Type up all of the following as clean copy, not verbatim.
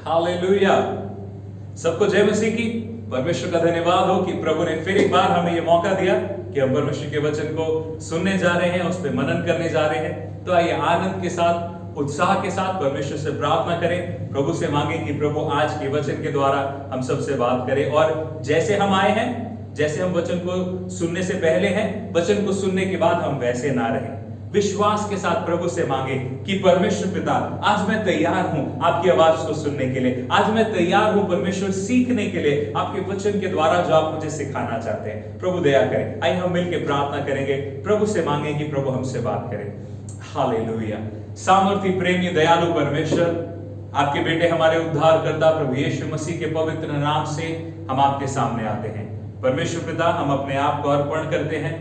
Hallelujah. सबको जय मसीह की। परमेश्वर का धन्यवाद हो कि प्रभु ने फिर एक बार हमें यह मौका दिया कि हम परमेश्वर के वचन को सुनने जा रहे हैं, उस पर मनन करने जा रहे हैं। तो आइए आनंद के साथ, उत्साह के साथ परमेश्वर से प्रार्थना करें, प्रभु से मांगे कि प्रभु आज के वचन के द्वारा हम सबसे बात करें। और जैसे हम आए हैं, जैसे हम वचन को सुनने से पहले हैं, वचन को सुनने के बाद हम वैसे ना रहें। विश्वास के साथ प्रभु से मांगे कि परमेश्वर पिता, आज मैं तैयार हूं आपकी आवाज को सुनने के लिए। आज मैं तैयार हूं परमेश्वर सीखने के लिए आपके वचन के द्वारा जो आप मुझे सिखाना चाहते हैं। प्रभु दया करें। आइए हम मिलकर प्रार्थना करेंगे, प्रभु से मांगे कि प्रभु हमसे बात करें। हालेलुया। सामर्थी, प्रेमी, दयालु परमेश्वर, आपके बेटे हमारे उद्धारकर्ता प्रभु यीशु मसीह के पवित्र नाम से हम आपके सामने आते हैं। परमेश्वर पिता, हम अपने आप को अर्पण करते हैं,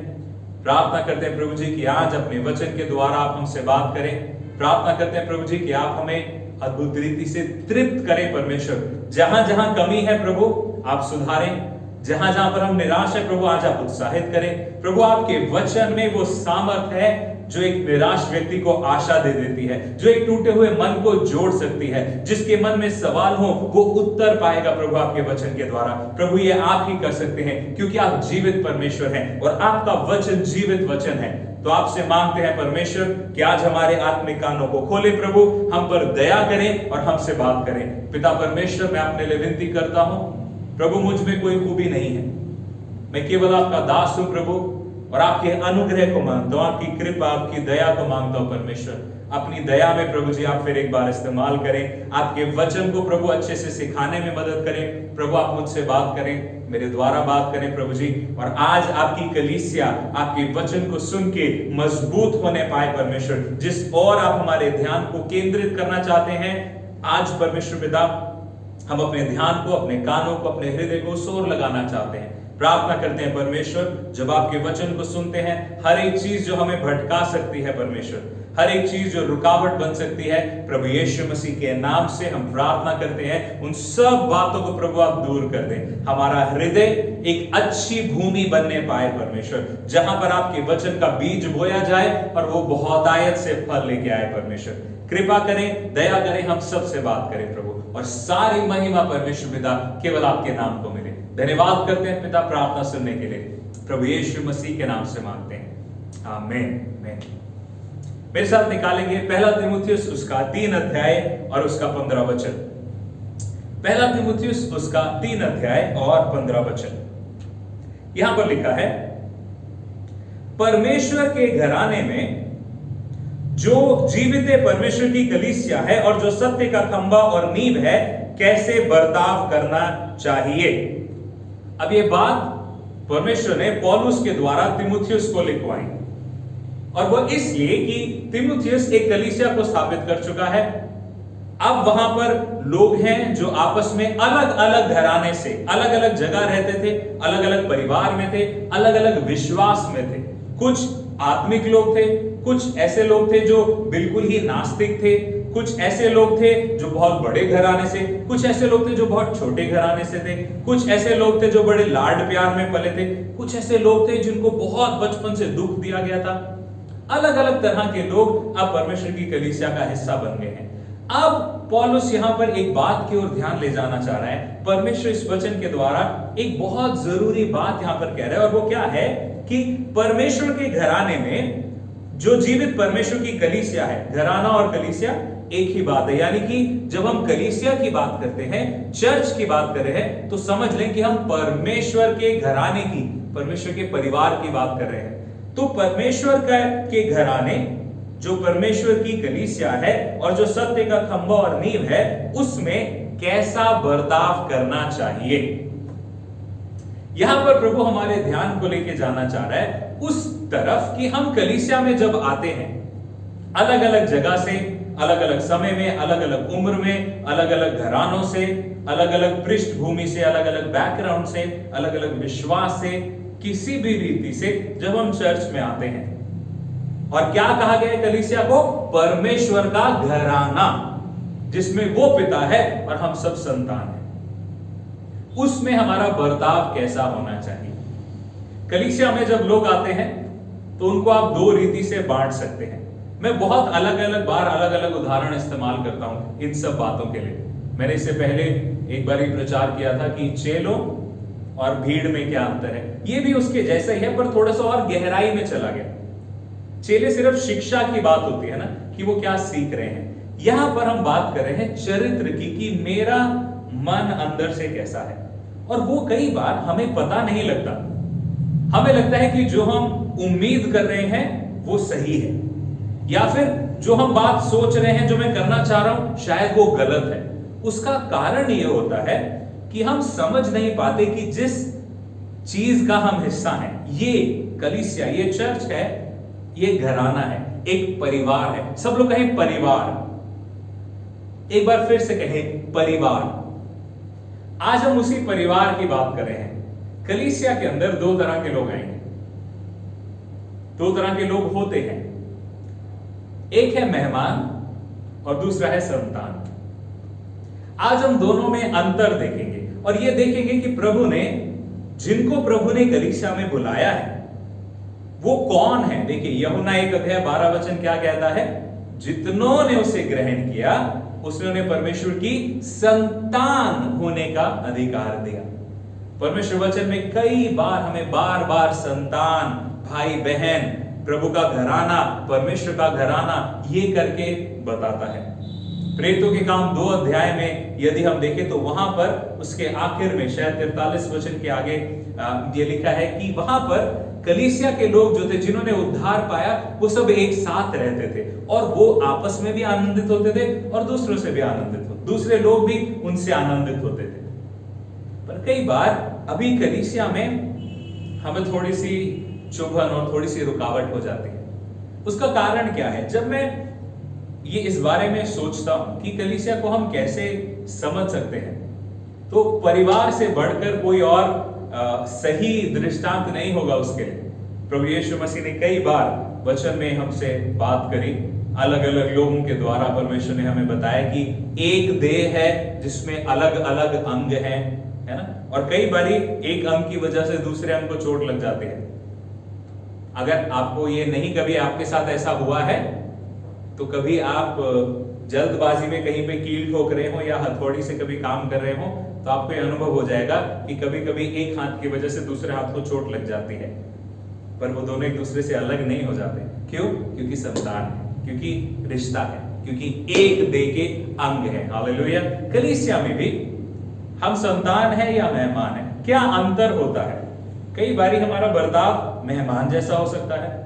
प्रार्थना करते हैं प्रभु जी कि आज अपने वचन के द्वारा आप हमसे बात करें। प्रार्थना करते हैं प्रभु जी कि आप हमें अद्भुत रीति से तृप्त करें। परमेश्वर, जहां जहां कमी है प्रभु आप सुधारें, जहां जहां पर हम निराश है प्रभु आज आप उत्साहित करें। प्रभु, आपके वचन में वो सामर्थ है जो एक निराश व्यक्ति को आशा दे देती है, जो एक टूटे हुए मन को जोड़ सकती है। जिसके मन में सवाल हो वो उत्तर पाएगा प्रभु आपके वचन के द्वारा। प्रभु, ये आप ही कर सकते हैं क्योंकि आप जीवित परमेश्वर हैं और आपका वचन जीवित वचन है। तो आपसे मांगते हैं परमेश्वर कि आज हमारे आत्मिक कानों को खोले प्रभु, हम पर दया करें और हमसे बात करें। पिता परमेश्वर, मैं अपने लिए विनती करता हूं प्रभु, मुझ में कोई खूबी नहीं है, मैं केवल आपका दास हूं प्रभु, और आपके अनुग्रह को मांगता हूं, आपकी कृपा, आपकी दया को मांगता हूं। परमेश्वर, अपनी दया में प्रभु जी आप फिर एक बार इस्तेमाल करें। आपके वचन को प्रभु अच्छे से सिखाने में मदद करें। प्रभु, आप मुझसे बात करें, मेरे द्वारा बात करें प्रभु जी। और आज आपकी कलीसिया आपके वचन को सुन के मजबूत होने पाए परमेश्वर। जिस और आप हमारे ध्यान को केंद्रित करना चाहते हैं आज परमेश्वर पिता, हम अपने ध्यान को, अपने कानों को, अपने हृदय को उस ओर लगाना चाहते हैं। प्रार्थना करते हैं परमेश्वर, जब आपके वचन को सुनते हैं, हर एक चीज जो हमें भटका सकती है परमेश्वर, हर एक चीज जो रुकावट बन सकती है, प्रभु यीशु मसीह के नाम से हम प्रार्थना करते हैं, उन सब बातों को प्रभु आप दूर कर दें। हमारा हृदय एक अच्छी भूमि बनने पाए परमेश्वर, जहां पर आपके वचन का बीज बोया जाए और वो बहुतायत से फल लेके आए। परमेश्वर, कृपा करें, दया करें, हम सबसे बात करें प्रभु, और सारी महिमा परमेश्वर पिता केवल आपके नाम को मिले। धन्यवाद करते हैं पिता प्रार्थना सुनने के लिए, प्रभु यीशु मसीह के नाम से मांगते हैं, आमीन। मेरे साथ निकालेंगे पहला तीमुथियुस उसका 3 अध्याय और उसका 15 वचन। पहला तीमुथियुस उसका 3 अध्याय और 15 वचन। यहां पर लिखा है, परमेश्वर के घराने में जो जीवित परमेश्वर की कलीसिया है और जो सत्य का खंभा और नींव है, कैसे बर्ताव करना चाहिए। अब ये बात परमेश्वर ने पौलुस के द्वारा तीमुथियुस को लिखवाई, और वो इसलिए कि तीमुथियुस एक कलीसिया को स्थापित कर चुका है। अब वहां पर लोग हैं जो आपस में अलग अलग घराने से, अलग अलग जगह रहते थे, अलग अलग परिवार में थे, अलग अलग विश्वास में थे। कुछ आत्मिक लोग थे, कुछ ऐसे लोग थे जो बिल्कुल ही नास्तिक थे, कुछ ऐसे लोग थे जो बहुत बड़े घराने से, कुछ ऐसे लोग थे जो बहुत छोटे घराने से थे, कुछ ऐसे लोग थे जो बड़े लाड प्यार में पले थे, कुछ ऐसे लोग थे जिनको बहुत बचपन से दुख दिया गया था। अलग अलग तरह के लोग अब परमेश्वर की कलीसिया का हिस्सा बन गए हैं। अब पौलुस यहां पर एक बात की ओर ध्यान ले जाना चाह रहा है। परमेश्वर इस वचन के द्वारा एक बहुत जरूरी बात यहां पर कह रहा है, और वो क्या है कि परमेश्वर के घराने में जो जीवित परमेश्वर की कलीसिया है, घराना और कलीसिया एक ही बात है। यानी कि जब हम कलीसिया की बात करते हैं, चर्च की बात कर रहे हैं, तो समझ लें कि हम परमेश्वर के घराने की, परमेश्वर के परिवार की बात कर रहे हैं। तो परमेश्वर के घराने, जो परमेश्वर की कलीसिया है और जो सत्य का खंभा और नींव है, उसमें कैसा बर्ताव करना चाहिए। यहां पर प्रभु हमारे ध्यान को लेके जाना चाह रहा है उस तरफ कि हम कलीसिया में जब आते हैं, अलग अलग जगह से, अलग अलग समय में, अलग अलग उम्र में, अलग अलग घरानों से, अलग अलग पृष्ठभूमि से, अलग अलग बैकग्राउंड से, अलग अलग विश्वास से, किसी भी रीति से जब हम चर्च में आते हैं, और क्या कहा गया है कलीसिया को? परमेश्वर का घराना, जिसमें वो पिता है और हम सब संतान हैं। उसमें हमारा बर्ताव कैसा होना चाहिए। कलीसिया में जब लोग आते हैं तो उनको आप 2 रीति से बांट सकते हैं। मैं बहुत अलग अलग बार अलग अलग उदाहरण इस्तेमाल करता हूं इन सब बातों के लिए। मैंने इससे पहले एक बार ही प्रचार किया था कि चेलों और भीड़ में क्या अंतर है। ये भी उसके जैसा ही है, पर थोड़ा सा और गहराई में चला गया। चेले सिर्फ शिक्षा की बात होती है ना, कि वो क्या सीख रहे हैं। यहां पर हम बात कर रहे हैं चरित्र की, कि मेरा मन अंदर से कैसा है। और वो कई बार हमें पता नहीं लगता। हमें लगता है कि जो हम उम्मीद कर रहे हैं वो सही है, या फिर जो हम बात सोच रहे हैं, जो मैं करना चाह रहा हूं, शायद वो गलत है। उसका कारण ये होता है कि हम समझ नहीं पाते कि जिस चीज का हम हिस्सा हैं, ये कलीसिया, ये चर्च है, ये घराना है, एक परिवार है। सब लोग कहें परिवार, एक बार फिर से कहें परिवार। आज हम उसी परिवार की बात कर रहे हैं। कलीसिया के अंदर दो तरह के लोग आएंगे, दो तरह के लोग होते हैं। एक है मेहमान और दूसरा है संतान। आज हम दोनों में अंतर देखेंगे और यह देखेंगे कि प्रभु ने, जिनको प्रभु ने कलीसिया में बुलाया है, वो कौन है। देखिए यूहन्ना 1:12 क्या कहता है? जितनों ने उसे ग्रहण किया, उसने परमेश्वर की संतान होने का अधिकार दिया। परमेश्वर वचन में कई बार हमें बार बार संतान, भाई बहन, प्रभु का घराना, परमेश्वर का घराना, ये करके बताता है। प्रेरितों के काम 2 अध्याय में यदि हम देखें तो वहां पर उसके आखिर में, शायद 43 वचन के आगे ये लिखा है कि वहां पर कलीसिया के लोग जो थे, जिन्होंने उद्धार पाया, वो सब एक साथ रहते थे और वो आपस में भी आनंदित होते थे और दूसरों से भी आनंदित होते, दूसरे लोग भी उनसे आनंदित होते थे। पर कई बार अभी कलीसिया में हमें थोड़ी सी चुभन और थोड़ी सी रुकावट हो जाती है। उसका कारण क्या है? जब मैं ये इस बारे में सोचता हूं कि कलीसिया को हम कैसे समझ सकते हैं, तो परिवार से बढ़कर कोई और सही दृष्टांत नहीं होगा उसके लिए। प्रभु यीशु मसीह ने कई बार वचन में हमसे बात करी, अलग अलग लोगों के द्वारा परमेश्वर ने हमें बताया कि एक देह है जिसमें अलग अलग अंग हैं, है ना। और कई बारी एक अंग की वजह से दूसरे अंग को चोट लग जाती है। अगर आपको ये नहीं, कभी आपके साथ ऐसा हुआ है, तो कभी आप जल्दबाजी में कहीं पे कील ठोक रहे हो या हथौड़ी से कभी काम कर रहे हो, तो आपको यह अनुभव हो जाएगा कि कभी कभी एक हाथ की वजह से दूसरे हाथ को चोट लग जाती है, पर वो दोनों एक दूसरे से अलग नहीं हो जाते। क्यों? क्योंकि संतान है, क्योंकि रिश्ता है, क्योंकि एक देह के अंग है। हालेलुया। कलीसिया में भी हम संतान है या मेहमान है, क्या अंतर होता है? कई बारी हमारा बर्ताव मेहमान जैसा हो सकता है,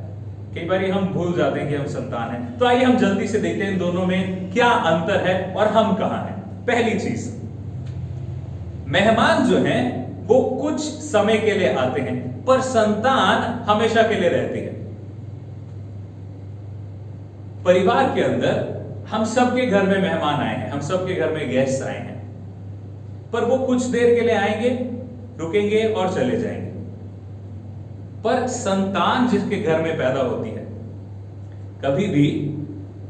कई बारी हम भूल जाते हैं कि हम संतान हैं। तो आइए हम जल्दी से देखते हैं इन दोनों में क्या अंतर है और हम कहां हैं। पहली चीज, मेहमान जो हैं वो कुछ समय के लिए आते हैं, पर संतान हमेशा के लिए रहती है। परिवार के अंदर हम सबके घर में मेहमान आए हैं, हम सबके घर में गेस्ट आए हैं, पर वो कुछ देर के लिए आएंगे, रुकेंगे और चले जाएंगे। पर संतान जिसके घर में पैदा होती है, कभी भी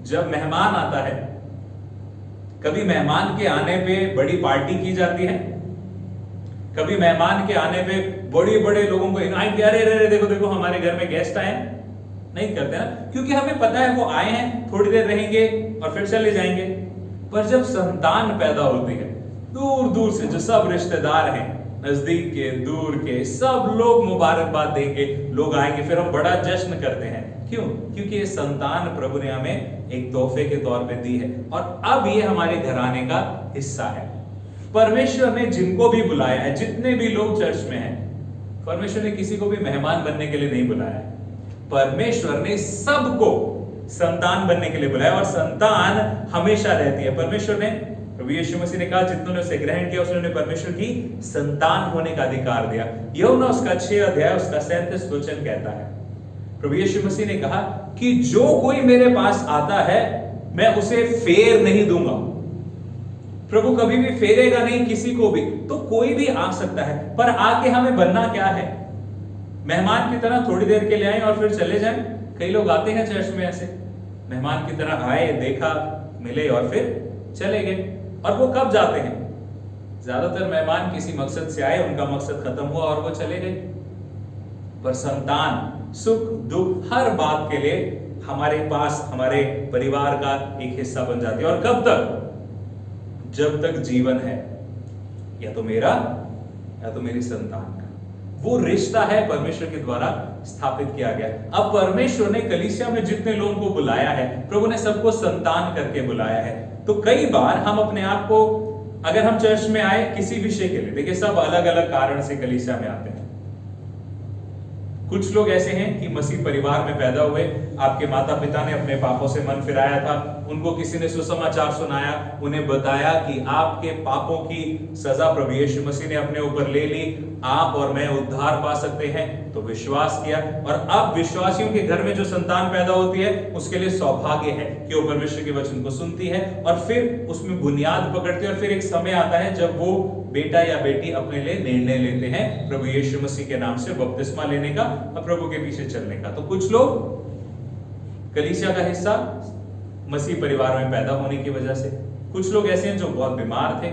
जब मेहमान आता है, कभी मेहमान के आने पे बड़ी पार्टी की जाती है, कभी मेहमान के आने पे बड़े बड़े लोगों को इनवाइट किया, अरे देखो देखो हमारे घर में गेस्ट आए, नहीं करते ना, क्योंकि हमें पता है वो आए हैं, थोड़ी देर रहेंगे और फिर चले जाएंगे। पर जब संतान पैदा होती है, दूर दूर से जो सब रिश्तेदार हैं, नजदीक के दूर के सब लोग मुबारकबाद देंगे, लोग आएंगे, फिर हम बड़ा जश्न करते हैं। क्यों? क्योंकि ये संतान प्रभु ने हमें एक तोहफे के तौर पे दी है और अब ये हमारे घराने का हिस्सा है। परमेश्वर ने जिनको भी बुलाया है, जितने भी लोग चर्च में हैं, परमेश्वर ने किसी को भी मेहमान बनने के लिए नहीं बुलाया है। परमेश्वर ने सबको संतान बनने के लिए बुलाया और संतान हमेशा रहती है। परमेश्वर ने, प्रभु यीशु मसीह ने कहा, जितनों ने उसे ग्रहण किया उसने परमेश्वर की संतान होने का अधिकार दिया। यूहन्ना उसका 6 अध्याय उसका 37 वचन कहता है, प्रभु यीशु मसीह ने कहा कि जो कोई मेरे पास आता है मैं उसे फेर नहीं दूंगा। प्रभु कभी भी फेरेगा नहीं किसी को भी, तो कोई भी आ सकता है, पर आके हमें बनना क्या है? मेहमान की तरह थोड़ी देर के लिए आए और फिर चले जाएं। कई लोग आते हैं चर्च में ऐसे, मेहमान की तरह आए, देखा, मिले और फिर चले गए। और वो कब जाते हैं? ज्यादातर मेहमान किसी मकसद से आए, उनका मकसद खत्म हुआ और वो चले गए। पर संतान सुख दुख हर बात के लिए हमारे पास, हमारे परिवार का एक हिस्सा बन जाती है। और कब तक? जब तक जीवन है, या तो मेरा या तो मेरी संतान का। वो रिश्ता है परमेश्वर के द्वारा स्थापित किया गया। अब परमेश्वर ने कलीसिया में जितने लोगों को बुलाया है, प्रभु ने सबको संतान करके बुलाया है। तो कई बार हम अपने आप को, अगर हम चर्च में आए किसी विषय के लिए, देखिए सब अलग अलग कारण से कलीसिया में आते हैं। कुछ लोग ऐसे हैं कि मसीह परिवार में पैदा हुए, आपके माता पिता ने अपने पापों से मन फिराया था, उनको किसी ने सुसमाचार सुनाया, उन्हें बताया कि आपके पापों की सजा प्रभु यीशु मसीह ने अपने ऊपर ले ली, आप और मैं उद्धार पा सकते हैं, तो विश्वास किया। और अब विश्वासियों के घर में जो संतान पैदा होती है, उसके लिए सौभाग्य है कि वो परमेश्वर के वचन को सुनती है और फिर उसमें बुनियाद पकड़ती है। और फिर एक समय आता है जब वो बेटा या बेटी अपने लिए निर्णय लेते हैं प्रभु यीशु मसीह के नाम से बपतिस्मा लेने का और प्रभु के पीछे चलने का। तो कुछ लोग कलीसिया का हिस्सा मसीह परिवार में पैदा होने की वजह से, कुछ लोग ऐसे हैं जो बहुत बीमार थे,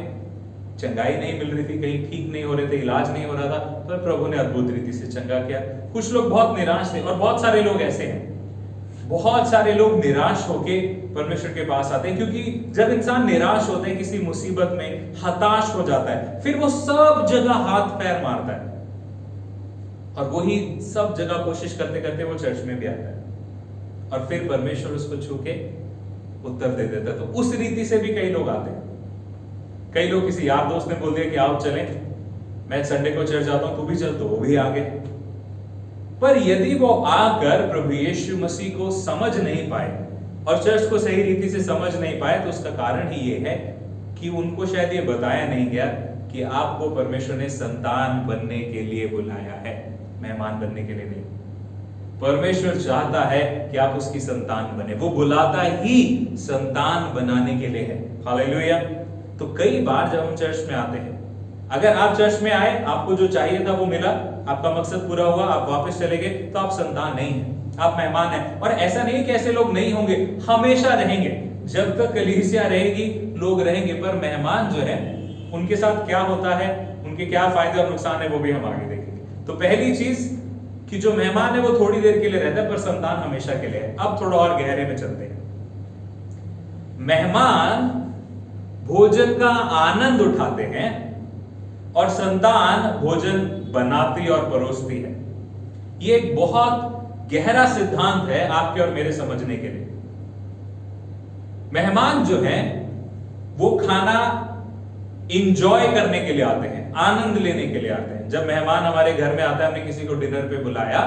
चंगाई नहीं मिल रही थी, कहीं ठीक नहीं हो रहे थे, इलाज नहीं हो रहा था, तो प्रभु ने अद्भुत रीति से चंगा किया। कुछ लोग बहुत निराश थे, और बहुत सारे लोग ऐसे हैं, बहुत सारे लोग निराश होके परमेश्वर के पास आते हैं, क्योंकि जब इंसान निराश होता है, किसी मुसीबत में हताश हो जाता है, फिर वो सब जगह हाथ पैर मारता है और वही सब जगह कोशिश करते करते वो चर्च में भी आता है और फिर परमेश्वर उसको छू के उत्तर दे देता है। तो उस रीति से भी कई लोग आते हैं। कई लोग, किसी यार दोस्त ने बोल दिया कि आओ चलें, मैं संडे को चर्च जाता हूं, तू भी चल, तो वो भी आ गए। पर यदि वो आकर प्रभु यीशु मसीह को समझ नहीं पाए और चर्च को सही रीति से समझ नहीं पाए, तो उसका कारण ही ये है कि उनको शायद ये बताया नहीं गया कि आपको परमेश्वर ने संतान बनने के लिए बुलाया है, मेहमान बनने के लिए नहीं। परमेश्वर चाहता है कि आप उसकी संतान बने, वो बुलाता ही संतान बनाने के लिए है। हालेलुया। तो कई बार जब हम चर्च में आते हैं, अगर आप चर्च में आए, आपको जो चाहिए था वो मिला, आपका मकसद पूरा हुआ, आप वापस चले गए, तो आप संतान नहीं हैं, आप मेहमान हैं। और ऐसा नहीं कि ऐसे लोग नहीं होंगे, हमेशा रहेंगे, जब तक कलीसिया रहेगी लोग रहेंगे। पर मेहमान जो है, उनके साथ क्या होता है, उनके क्या फायदे और नुकसान है, वो भी हम आगे देखेंगे। तो पहली चीज कि जो मेहमान है वो थोड़ी देर के लिए रहता है, पर संतान हमेशा के लिए है। अब थोड़ा और गहरे में चलते हैं। मेहमान भोजन का आनंद उठाते हैं और संतान भोजन बनाती और परोसती है। यह एक बहुत गहरा सिद्धांत है आपके और मेरे समझने के लिए। मेहमान जो है वो खाना इंजॉय करने के लिए आते हैं, आनंद लेने के लिए आते हैं। जब मेहमान हमारे घर में आता है, हमने किसी को डिनर पे बुलाया,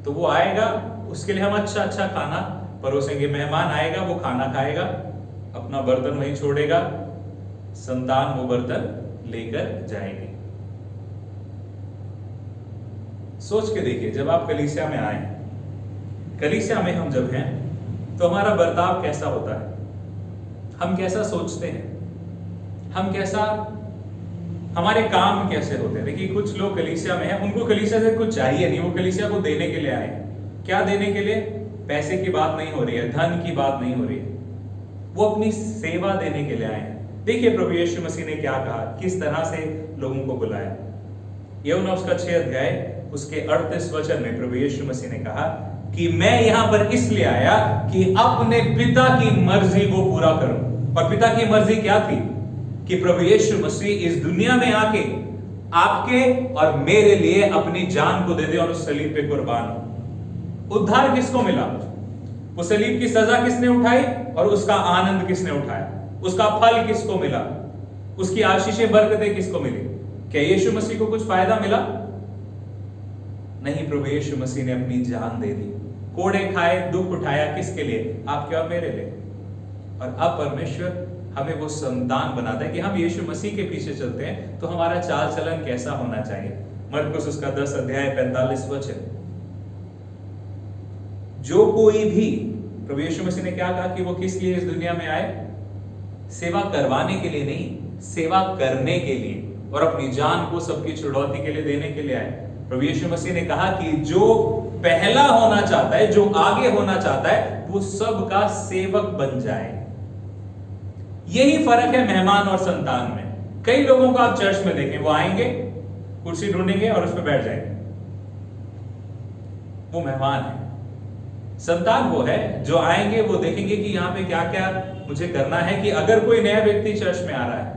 तो वो आएगा, उसके लिए हम अच्छा अच्छा खाना परोसेंगे। मेहमान आएगा, वो खाना खाएगा, अपना बर्तन वहीं छोड़ेगा, संतान वो बर्तन लेकर जाएगी। सोच के देखिए, जब आप कलीसिया में आए, कलीसिया में हम जब हैं, तो हमारा बर्ताव कैसा होता है, हम कैसा सोचते हैं, हम कैसा, हमारे काम कैसे होते हैं। देखिए, कुछ लोग कलीसिया में हैं, उनको कलीसिया से कुछ चाहिए नहीं, वो कलीसिया को देने के लिए आए हैं। क्या देने के लिए? पैसे की बात नहीं हो रही है, धन की बात नहीं हो रही है, वो अपनी सेवा देने के लिए आए हैं। देखिए प्रभु यीशु मसीह ने क्या कहा, किस तरह से लोगों को बुलाया। यूहन्ना उसका 6 अध्याय उसके 38 वचन में प्रभु यीशु मसीह ने कहा कि मैं यहां पर इसलिए आया कि अपने पिता की मर्जी को पूरा करूं। और पिता की मर्जी क्या थी? कि प्रभु यीशु मसीह इस दुनिया में आके आपके और मेरे लिए अपनी जान को दे दे और उस सलीब पे कुर्बान हो। उद्धार किसको मिला? वो सलीब की सजा किसने उठाई और उसका आनंद किसने उठाया? उसका फल किसको मिला? उसकी आशीषें बरकतें किसको मिली? क्या यीशु मसीह को कुछ फायदा मिला? नहीं, प्रभु यीशु मसीह ने अपनी जान दे दी, कोड़े खाए, दुख उठाया, किसके लिए? आपके और मेरे लिए। और अब परमेश्वर हमें वो संतान बनाता है कि हम यीशु मसीह के पीछे चलते हैं, तो हमारा चाल चलन कैसा होना चाहिए। मरकुस उसका 10 अध्याय 45 वचन, जो कोई भी, प्रभु यीशु मसीह ने क्या कहा कि वो किस लिए इस दुनिया में आए? सेवा करवाने के लिए नहीं, सेवा करने के लिए, और अपनी जान को सबकी छुड़ौती के लिए देने के लिए आए। प्रभु यीशु मसीह ने कहा कि जो पहला होना चाहता है, जो आगे होना चाहता है, वो सबका सेवक बन जाए। यही फर्क है मेहमान और संतान में। कई लोगों को आप चर्च में देखें, वो आएंगे, कुर्सी ढूंढेंगे और उस पर बैठ जाएंगे, वो मेहमान है। संतान वो है जो आएंगे, वो देखेंगे कि यहाँ पे क्या क्या मुझे करना है, कि अगर कोई नया व्यक्ति चर्च में आ रहा है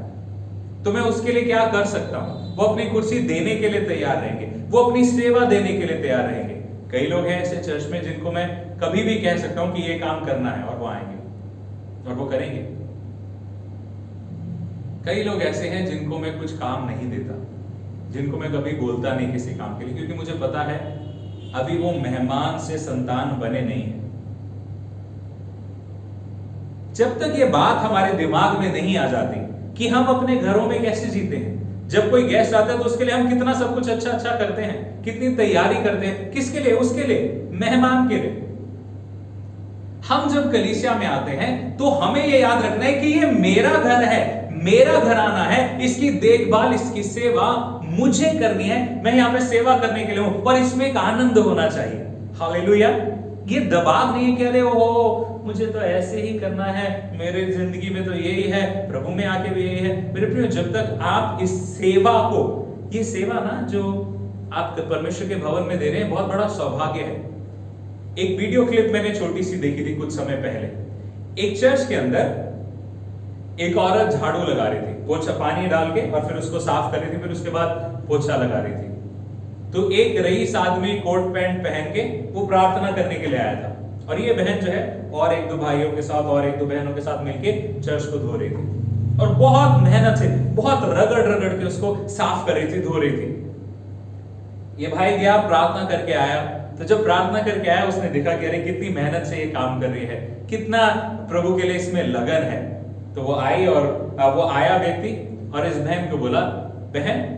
तो मैं उसके लिए क्या कर सकता हूं। वो अपनी कुर्सी देने के लिए तैयार रहेंगे, वो अपनी सेवा देने के लिए तैयार रहेंगे। कई लोग हैं ऐसे चर्च में जिनको मैं कभी भी कह सकता हूं कि ये काम करना है और वो आएंगे और वो करेंगे। कई लोग ऐसे हैं जिनको मैं कुछ काम नहीं देता, जिनको मैं कभी बोलता नहीं किसी काम के लिए, क्योंकि मुझे पता है अभी वो मेहमान से संतान बने नहीं है। जब तक ये बात हमारे दिमाग में नहीं आ जाती कि हम अपने घरों में कैसे जीते हैं, जब कोई गेस्ट आता है तो उसके लिए हम कितना सब कुछ अच्छा अच्छा करते हैं, कितनी तैयारी करते हैं, किसके लिए? उसके लिए, मेहमान के लिए। हम जब कलीसिया में आते हैं तो हमें यह याद रखना है कि ये मेरा घर है, मेरा घराना है, इसकी देखभाल, इसकी सेवा मुझे करनी है। मैं यहां पे सेवा करने के लिए हूं और इसमें एक आनंद होना चाहिए। हालेलुया। ये दबाव नहीं है कि अरे ओ मुझे तो ऐसे ही करना है, मेरे जिंदगी में तो यही है, प्रभु में आके भी यही है। मेरे प्रिय, जब तक आप इस सेवा को, ये सेवा ना जो आप परमेश्वर के भवन में दे रहे हैं, बहुत बड़ा सौभाग्य है। एक वीडियो क्लिप मैंने छोटी सी देखी थी कुछ समय पहले। एक चर्च के अंदर एक औरत झाड़ू लगा रही थी, पोछा पानी डाल के, और फिर उसको साफ कर रही थी, फिर उसके बाद पोछा लगा रही थी। तो एक रईस आदमी कोट पैंट पहन के वो प्रार्थना करने के लिए आया था, और ये बहन जो है और एक दो भाइयों के साथ और एक दो बहनों के साथ मिलके चर्च को धो रही थी, और बहुत मेहनत से, बहुत रगड़ रगड़ के उसको साफ कर रही थी, धो रही थी। ये भाई गया, प्रार्थना करके आया। तो जब प्रार्थना करके आया, उसने देखा कि अरे कितनी मेहनत से ये काम कर रही है, कितना प्रभु के लिए इसमें लगन है। तो वो आई, और वो आया व्यक्ति और इस बहन को बोला, बहन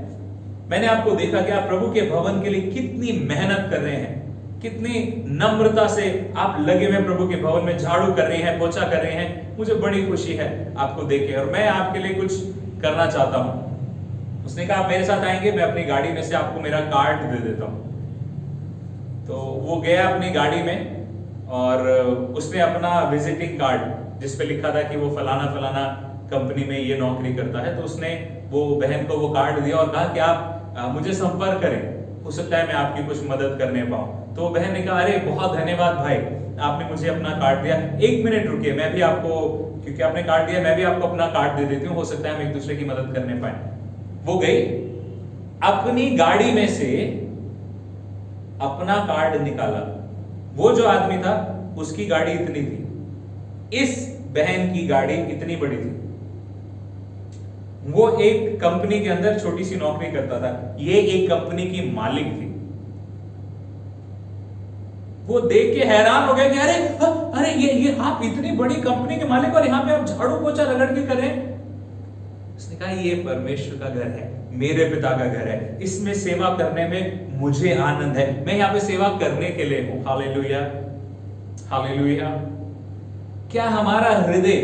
मैंने आपको देखा कि आप प्रभु के भवन के लिए कितनी मेहनत कर रहे हैं, कितनी नम्रता से आप लगे हुए प्रभु के भवन में झाड़ू कर रहे हैं, पोछा कर रहे हैं। मुझे बड़ी खुशी है आपको देख के, और मैं आपके लिए कुछ करना चाहता हूं। उसने कहा आप मेरे साथ आएंगे, मैं अपनी गाड़ी में से आपको मेरा कार्ड दे देता हूं। तो वो गया अपनी गाड़ी में, और उसने अपना विजिटिंग कार्ड जिसपे लिखा था कि वो फलाना फलाना कंपनी में ये नौकरी करता है, तो उसने वो बहन को वो कार्ड दिया और कहा कि आप मुझे संपर्क करें, हो सकता है मैं आपकी कुछ मदद करने पाऊं। तो वो बहन ने कहा अरे बहुत धन्यवाद भाई, आपने मुझे अपना कार्ड दिया, एक मिनट रुकिए, मैं भी आपको, क्योंकि आपने कार्ड दिया, मैं भी आपको अपना कार्ड दे देती हूँ, हो सकता है हम एक दूसरे की मदद करने पाए। वो गई, अपनी गाड़ी में से अपना कार्ड निकाला। वो जो आदमी था उसकी गाड़ी इतनी थी, इस बहन की गाड़ी इतनी बड़ी थी। वो एक कंपनी के अंदर छोटी सी नौकरी करता था, ये एक कंपनी की मालिक थी। वो देख के हैरान हो गया कि अरे अरे ये आप इतनी बड़ी कंपनी के मालिक और यहाँ पे आप झाड़ू पोछा रगड़ के कर रहे हैं। उसने कहा ये परमेश्वर का घर है, मेरे पिता का घर है, इसमें सेवा करने में मुझे आनंद है, मैं यहाँ पे सेवा करने के लिए हूं। Hallelujah, hallelujah. क्या हमारा हृदय,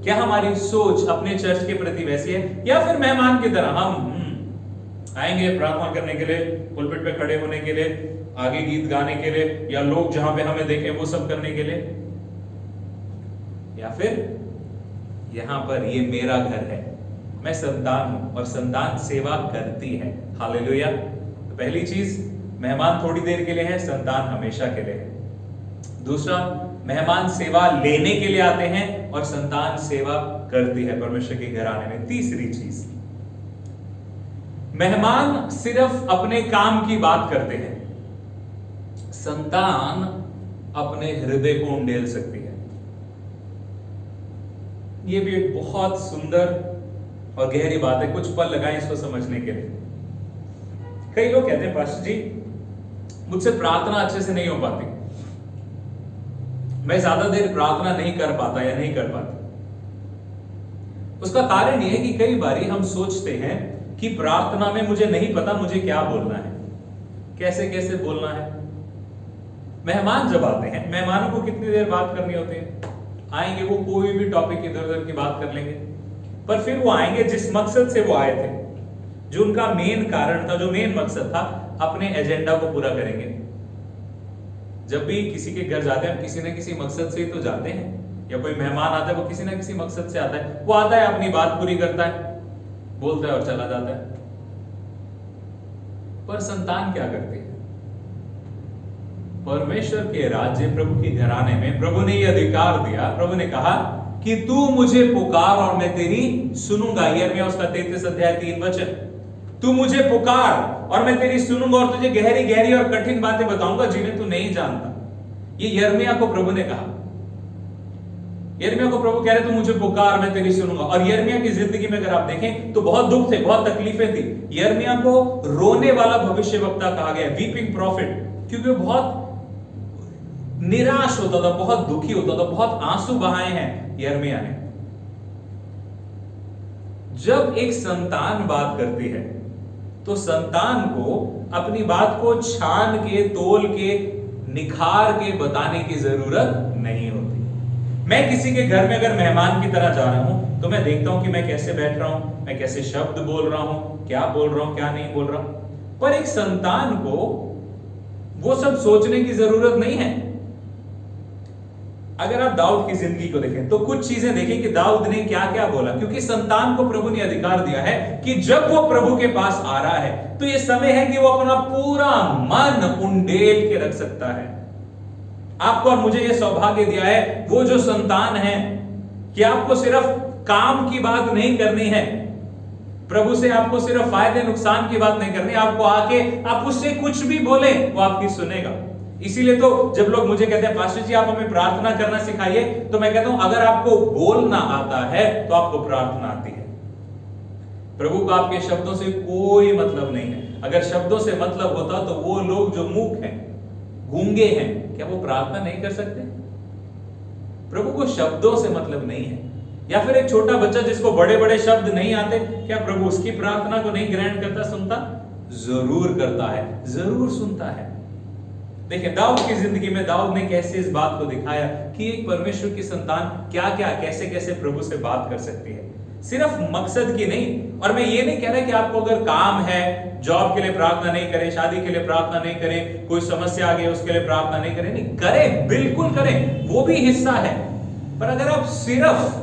क्या हमारी सोच अपने चर्च के प्रति वैसी है, या फिर मेहमान की तरह हम आएंगे प्रार्थना करने के लिए, पुलपिट पे खड़े होने के लिए, आगे गीत गाने के लिए, या लोग जहां पे हमें देखें वो सब करने के लिए, या फिर यहां पर ये मेरा घर है, मैं संतान हूं और संतान सेवा करती है। हालेलुया। तो पहली चीज, मेहमान थोड़ी देर के लिए है, संतान हमेशा के लिए है। दूसरा, मेहमान सेवा लेने के लिए आते हैं और संतान सेवा करती है परमेश्वर के घराने में। तीसरी चीज, मेहमान सिर्फ अपने काम की बात करते हैं, संतान अपने हृदय को उंडेल सकती है। यह भी एक बहुत सुंदर और गहरी बात है, कुछ पल लगाएं इसको समझने के लिए। कई लोग कहते हैं पास्टर जी मुझसे प्रार्थना अच्छे से नहीं हो पाती, मैं ज्यादा देर प्रार्थना नहीं कर पाता या नहीं कर पाती। उसका कारण यह है कि कई बारी हम सोचते हैं कि प्रार्थना में मुझे नहीं पता मुझे क्या बोलना है, कैसे कैसे बोलना है। मेहमान जब आते हैं, मेहमानों को कितनी देर बात करनी होती है, आएंगे वो कोई भी टॉपिक इधर उधर की बात कर लेंगे, पर फिर वो आएंगे जिस मकसद से वो आए थे, जो उनका मेन कारण था, जो मेन मकसद था, अपने एजेंडा को पूरा करेंगे। जब भी किसी के घर जाते हैं, किसी न किसी मकसद से ही तो जाते हैं, या कोई मेहमान आता है वो किसी न किसी मकसद से आता है। वो आता है, अपनी बात पूरी करता है, बोलता है और चला जाता है। पर संतान क्या करती है? परमेश्वर के राज्य, प्रभु के घराने में प्रभु ने यह अधिकार दिया। प्रभु ने कहा कि तू मुझे पुकार और मैं तेरी सुनूंगा। यिर्मयाह उसका 33 अध्याय 3 वचन। तू मुझे पुकार और मैं तेरी सुनूंगा और तुझे गहरी गहरी और कठिन बातें बताऊंगा जिन्हें तू नहीं जानता। ये यिर्मयाह को प्रभु ने कहा। यिर्मयाह को प्रभु कह रहे तू मुझे पुकार, मैं तेरी सुनूंगा। और यिर्मयाह की जिंदगी में अगर आप देखें तो बहुत दुख थे, बहुत तकलीफें थी। यिर्मयाह को रोने वाला भविष्यवक्ता कहा गया, वीपिंग प्रॉफिट, क्योंकि वो बहुत निराश होता था, बहुत दुखी होता था, बहुत आंसू बहाए हैं यिर्मयाह ने। जब एक संतान बात करती है तो संतान को अपनी बात को छान के, तोल के, निखार के बताने की जरूरत नहीं होती। मैं किसी के घर में अगर मेहमान की तरह जा रहा हूं तो मैं देखता हूं कि मैं कैसे बैठ रहा हूं, मैं कैसे शब्द बोल रहा हूं, क्या बोल रहा हूं, क्या नहीं बोल रहा हूं। पर एक संतान को वो सब सोचने की जरूरत नहीं है। अगर आप दाऊद की जिंदगी को देखें तो कुछ चीजें देखें कि दाऊद ने क्या क्या बोला, क्योंकि संतान को प्रभु ने अधिकार दिया है कि जब वो प्रभु के पास आ रहा है तो ये समय है कि वो अपना पूरा मन उंडेल के रख सकता है। आपको और मुझे ये सौभाग्य दिया है, वो जो संतान है, कि आपको सिर्फ काम की बात नहीं करनी है, प्रभु से आपको सिर्फ फायदे नुकसान की बात नहीं करनी, आपको आके आप उससे कुछ भी बोले वो आपकी सुनेगा। इसीलिए तो जब लोग मुझे कहते हैं पास्टर जी आप हमें प्रार्थना करना सिखाइए, तो मैं कहता हूं अगर आपको बोलना आता है तो आपको प्रार्थना आती है। प्रभु को आपके शब्दों से कोई मतलब नहीं है। अगर शब्दों से मतलब होता तो वो लोग जो मूक हैं, गूंगे हैं, क्या वो प्रार्थना नहीं कर सकते? प्रभु को शब्दों से मतलब नहीं है। या फिर एक छोटा बच्चा जिसको बड़े बड़े शब्द नहीं आते, क्या प्रभु उसकी प्रार्थना को नहीं ग्रहण करता, सुनता? जरूर करता है, जरूर सुनता है। देखिए दाऊद की जिंदगी में दाऊद ने कैसे इस बात को दिखाया कि एक परमेश्वर की संतान क्या क्या, कैसे कैसे प्रभु से बात कर सकती है, सिर्फ मकसद की नहीं। और मैं ये नहीं कह रहा कि आपको अगर काम है, जॉब के लिए प्रार्थना नहीं करें, शादी के लिए प्रार्थना नहीं करें, कोई समस्या आ गई उसके लिए प्रार्थना नहीं करें, नहीं करें, बिल्कुल करें, वो भी हिस्सा है। पर अगर आप सिर्फ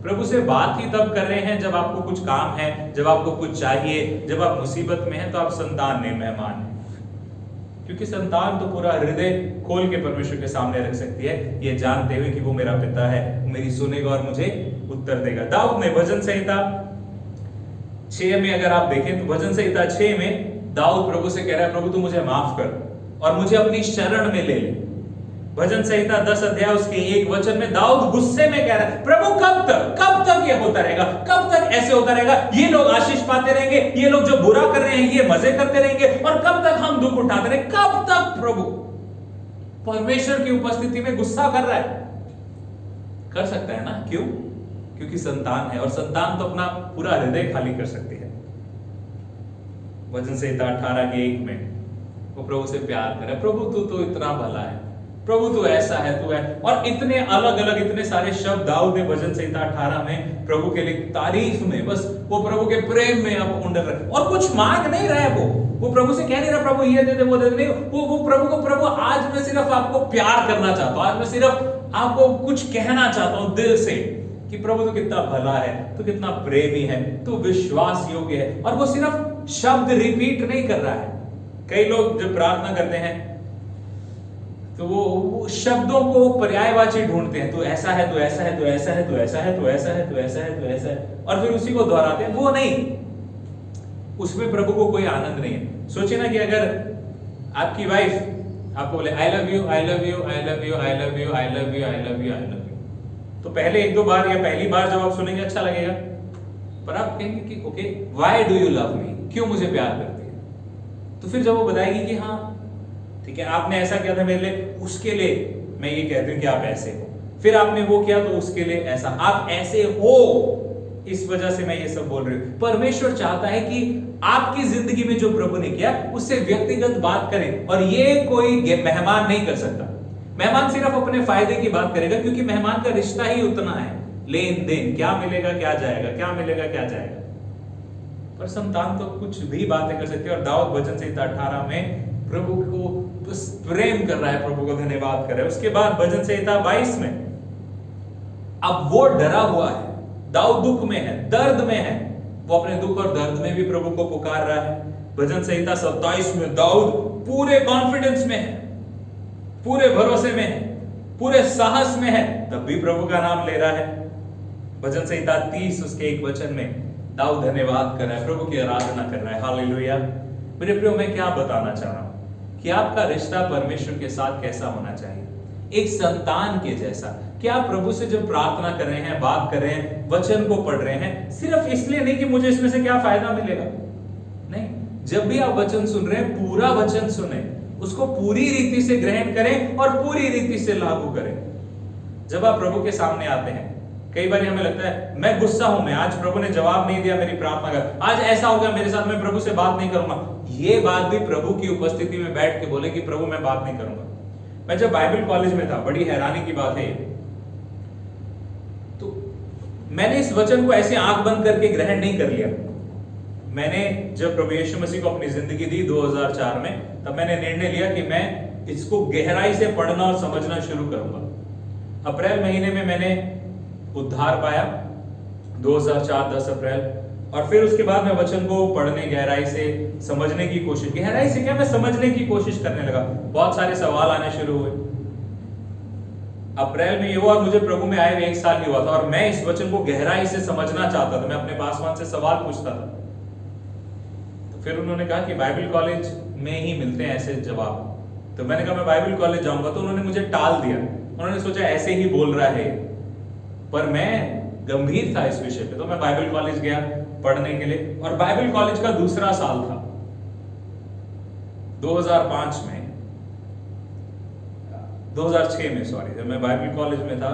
प्रभु से बात ही तब कर रहे हैं जब आपको कुछ काम है, जब आपको कुछ चाहिए, जब आप मुसीबत में हैं, तो आप संतान नहीं, मेहमान हैं। क्योंकि संतान तो पूरा हृदय खोल के परमेश्वर के सामने रख सकती है, ये जानते हुए कि वो मेरा पिता है, मेरी सुनेगा और मुझे उत्तर देगा। दाऊद ने भजन संहिता 6 में अगर आप देखें तो भजन संहिता 6 में दाऊद प्रभु से कह रहा है प्रभु तू मुझे माफ कर और मुझे अपनी शरण में ले ले। भजन संहिता 10 अध्याय उसके 1 वचन में दाऊद गुस्से में कह रहा है प्रभु कब तक ये होता रहेगा, कब तक ऐसे होता रहेगा, ये लोग आशीष पाते रहेंगे, ये लोग जो बुरा कर रहे हैं ये मजे करते रहेंगे, और कब तक हम दुख उठाते रहेंगे, कब तक? प्रभु परमेश्वर की उपस्थिति में गुस्सा कर रहा है। कर सकता है ना, क्यों? क्योंकि संतान है, और संतान तो अपना पूरा हृदय खाली कर सकती है। भजन संहिता 18 के 1 में वो प्रभु से प्यार करे, प्रभु तू तो इतना भला है, प्रभु तू ऐसा है, तू है, और इतने अलग अलग इतने सारे शब्द दाऊद ने भजन संहिता 18 में प्रभु के लिए तारीफ में, बस वो प्रभु के प्रेम में आप उंडल रहे, और कुछ मांग नहीं रहा है। वो प्रभु से कह नहीं रहा प्रभु ये दे दे वो दे दे, नहीं, वो प्रभु को, प्रभु आज मैं सिर्फ आपको प्यार करना चाहता हूं, आज मैं सिर्फ आपको कुछ कहना चाहता हूं दिल से कि प्रभु तू कितना भला है, तू कितना प्रेमी है, तू विश्वास योग्य है। और वो सिर्फ शब्द रिपीट नहीं कर रहा है। कई लोग जब प्रार्थना करते हैं तो वो शब्दों को पर्यायवाची ढूंढते हैं, तू ऐसा है, तू ऐसा है, तू ऐसा है, तू ऐसा है, तू ऐसा है, तू ऐसा है, तू ऐसा है, और फिर उसी को दोहराते हैं। वो नहीं, उसमें प्रभु को कोई आनंद नहीं है। सोचिए ना कि अगर आपकी वाइफ आपको बोले I love you, I love you, I love you, I love you, I love you, I love you, I love you, तो पहले 1-2 बार या पहली बार जब आप सुनेंगे अच्छा लगेगा, पर आप कहेंगे कि okay why do you love me, क्यों मुझे प्यार करती है? तो फिर जब वो बताएगी कि हाँ ठीक है आपने ऐसा किया था मेरे लिए, उसके लिए मैं ये कहती हूँ कि आप ऐसे हो, फिर आपने वो किया तो उसके लिए ऐसा, आप ऐसे हो, इस वजह से मैं ये सब बोल रही हूँ। परमेश्वर चाहता है कि आपकी जिंदगी में जो प्रभु ने किया उससे व्यक्तिगत बात करें, और ये कोई मेहमान नहीं कर सकता। मेहमान सिर्फ अपने फायदे की बात करेगा, क्योंकि मेहमान का रिश्ता ही उतना है, लेन देन, क्या मिलेगा क्या जाएगा, क्या मिलेगा क्या जाएगा। पर संतान तो कुछ भी बातें कर सकती है। और दाऊद भजन संहिता 18 में प्रभु को बस प्रेम कर रहा है, प्रभु को धन्यवाद कर रहा है। उसके बाद भजन संहिता 22 में अब वो डरा हुआ है, दाऊद दुख में है, दर्द में है, वो अपने दुख और दर्द में भी प्रभु को पुकार रहा है। भजन संहिता 27 में दाऊद पूरे कॉन्फिडेंस में है, पूरे भरोसे में है, पूरे साहस में है, तब भी प्रभु का नाम ले रहा है। भजन संहिता 30 उसके 1 वचन में दाऊद धन्यवाद कर रहा है, प्रभु की आराधना कर रहा है। हालेलुया। मेरे प्रियो, मैं क्या बताना चाह रहा हूं कि आपका रिश्ता परमेश्वर के साथ कैसा होना चाहिए, एक संतान के जैसा। क्या आप प्रभु से जब प्रार्थना कर रहे हैं, बात कर रहे हैं, वचन को पढ़ रहे हैं, सिर्फ इसलिए नहीं कि मुझे इसमें से क्या फायदा मिलेगा, नहीं, जब भी आप वचन सुन रहे हैं पूरा वचन सुने, उसको पूरी रीति से ग्रहण करें और पूरी रीति से लागू करें। जब आप प्रभु के सामने आते हैं, कई बार हमें लगता है मैं गुस्सा हूं, मैं आज प्रभु ने जवाब नहीं दिया मेरी प्रार्थना का, आज ऐसा हो गया मेरे साथ, मैं प्रभु से बात नहीं करूंगा। ये बात भी प्रभु की उपस्थिति में बैठ के बोले कि प्रभु मैं बात नहीं करूंगा। मैं जब बाइबल कॉलेज में था, बड़ी हैरानी की बात है, तो मैंने इस वचन को ऐसे आंख बंद करके ग्रहण नहीं कर लिया। मैंने जब प्रभु यीशु मसीह को अपनी जिंदगी दी 2004 में, तब मैंने निर्णय लिया कि मैं इसको गहराई से पढ़ना और समझना शुरू करूंगा। अप्रैल महीने में मैंने उद्धार पाया, 2004 10 अप्रैल, और फिर उसके बाद मैं वचन को पढ़ने, गहराई से समझने की कोशिश, गहराई से क्या, मैं समझने की कोशिश करने लगा। बहुत सारे सवाल आने शुरू हुए। अप्रैल में ये हुआ, मुझे प्रभु में आए हुए 1 साल ही हुआ था, और मैं इस वचन को गहराई से समझना चाहता था। मैं अपने पासवान से सवाल पूछता था, तो फिर उन्होंने कहा कि बाइबल कॉलेज में ही मिलते हैं ऐसे जवाब। तो मैंने कहा मैं बाइबल कॉलेज जाऊंगा, तो उन्होंने मुझे टाल दिया। उन्होंने सोचा ऐसे ही बोल रहा है, पर मैं गंभीर था इस विषय पे, तो मैं बाइबल कॉलेज गया पढ़ने के लिए। और बाइबल कॉलेज का दूसरा साल था, 2005 में, 2006 में सॉरी, जब मैं बाइबल कॉलेज में था,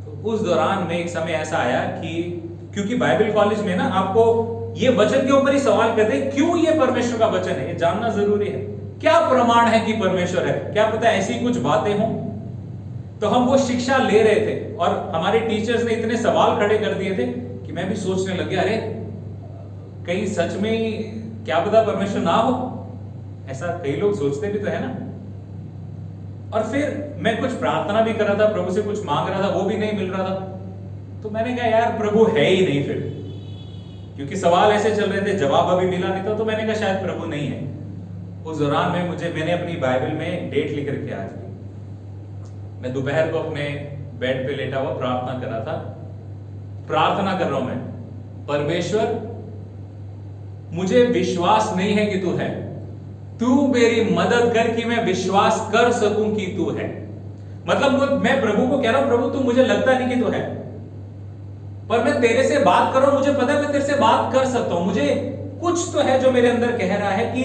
तो उस दौरान में एक समय ऐसा आया कि क्योंकि बाइबल कॉलेज में ना आपको ये वचन के ऊपर ही सवाल करते हैं, क्यों ये परमेश्वर का वचन है, ये जानना जरूरी है। क्या प्रमाण है कि परमेश्वर है, क्या पता ऐसी कुछ बातें हों। तो हम वो शिक्षा ले रहे थे, और हमारे टीचर्स ने इतने सवाल खड़े कर दिए थे कि मैं भी सोचने लग गया, अरे कहीं सच में ही क्या पता परमेश्वर ना हो, ऐसा कई लोग सोचते भी तो है ना। और फिर मैं कुछ प्रार्थना भी कर रहा था, प्रभु से कुछ मांग रहा था, वो भी नहीं मिल रहा था। तो मैंने कहा यार प्रभु है ही नहीं फिर, क्योंकि सवाल ऐसे चल रहे थे, जवाब अभी मिला नहीं था। तो मैंने कहा शायद प्रभु नहीं है। उस दौरान में मैंने अपनी बाइबल में डेट लिख रखी आज की, मैं दोपहर को अपने बेड पे लेटा हुआ प्रार्थना कर रहा था। प्रार्थना कर रहा हूं मैं, परमेश्वर मुझे विश्वास नहीं है कि तू है, तू मेरी मदद कर कि मैं विश्वास कर सकूं कि तू है। मतलब मैं प्रभु को कह रहा हूं, प्रभु तू मुझे लगता नहीं कि तू है, पर मैं तेरे से बात कर रहा हूं, मुझे पता है मैं तेरे से बात कर सकता हूं। मुझे कुछ तो है जो मेरे अंदर कह रहा है कि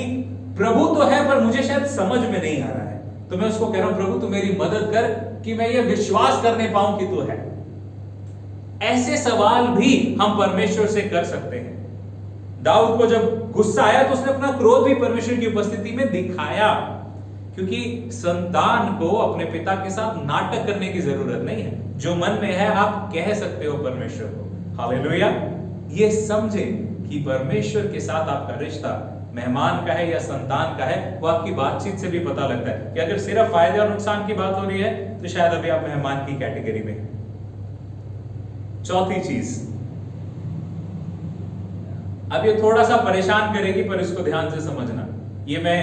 प्रभु तो है, पर मुझे शायद समझ में नहीं आ रहा है। तो मैं उसको कह रहा हूं, प्रभु तू मेरी मदद कर कि मैं ये विश्वास करने पाऊं कि तू है। ऐसे सवाल भी हम परमेश्वर से कर सकते हैं। दाऊद को जब गुस्सा आया तो उसने अपना क्रोध भी परमेश्वर की उपस्थिति में दिखाया, क्योंकि संतान को अपने पिता के साथ नाटक करने की जरूरत नहीं है। जो मन में है आप कह सकते हो परमेश्वर को। हालेलुया। ये समझे कि परमेश्वर के साथ आपका रिश्ता मेहमान का है या संतान का है, वो आपकी बातचीत से भी पता लगता है। कि अगर सिर्फ फायदे और नुकसान की बात हो रही है तो शायद अभी आप मेहमान की कैटेगरी में हैं। चौथी चीज, अब ये थोड़ा सा परेशान करेगी, पर इसको ध्यान से समझना। ये मैं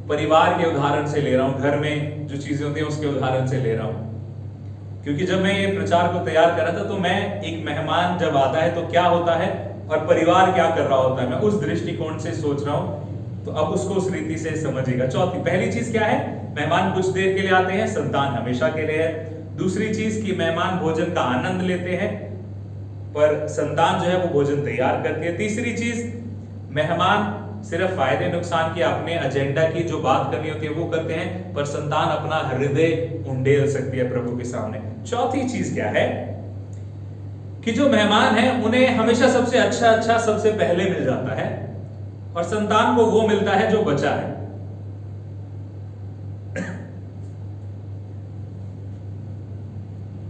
परिवार के उदाहरण से ले रहा हूं, घर में जो चीजें होती हैं उसके उदाहरण से ले रहा हूं। क्योंकि जब मैं ये प्रचार को तैयार कर रहा था, तो मैं एक मेहमान जब आता है तो क्या होता है और परिवार क्या कर रहा होता है, मैं उस दृष्टिकोण से सोच रहा हूं। तो अब उसको उस रीति से समझिएगा। पहली चीज क्या है, मेहमान कुछ देर के लिए आते हैं, संतान हमेशा के लिए है। दूसरी चीज कि मेहमान भोजन का आनंद लेते हैं, पर संतान जो है वो भोजन तैयार करती है। तीसरी चीज, मेहमान सिर्फ फायदे नुकसान की, अपने एजेंडा की जो बात करनी होती है वो करते हैं, पर संतान अपना हृदय उंडेल सकती है प्रभु के सामने। चौथी चीज क्या है कि जो मेहमान है उन्हें हमेशा सबसे अच्छा सबसे पहले मिल जाता है, और संतान को वो मिलता है जो बचा है।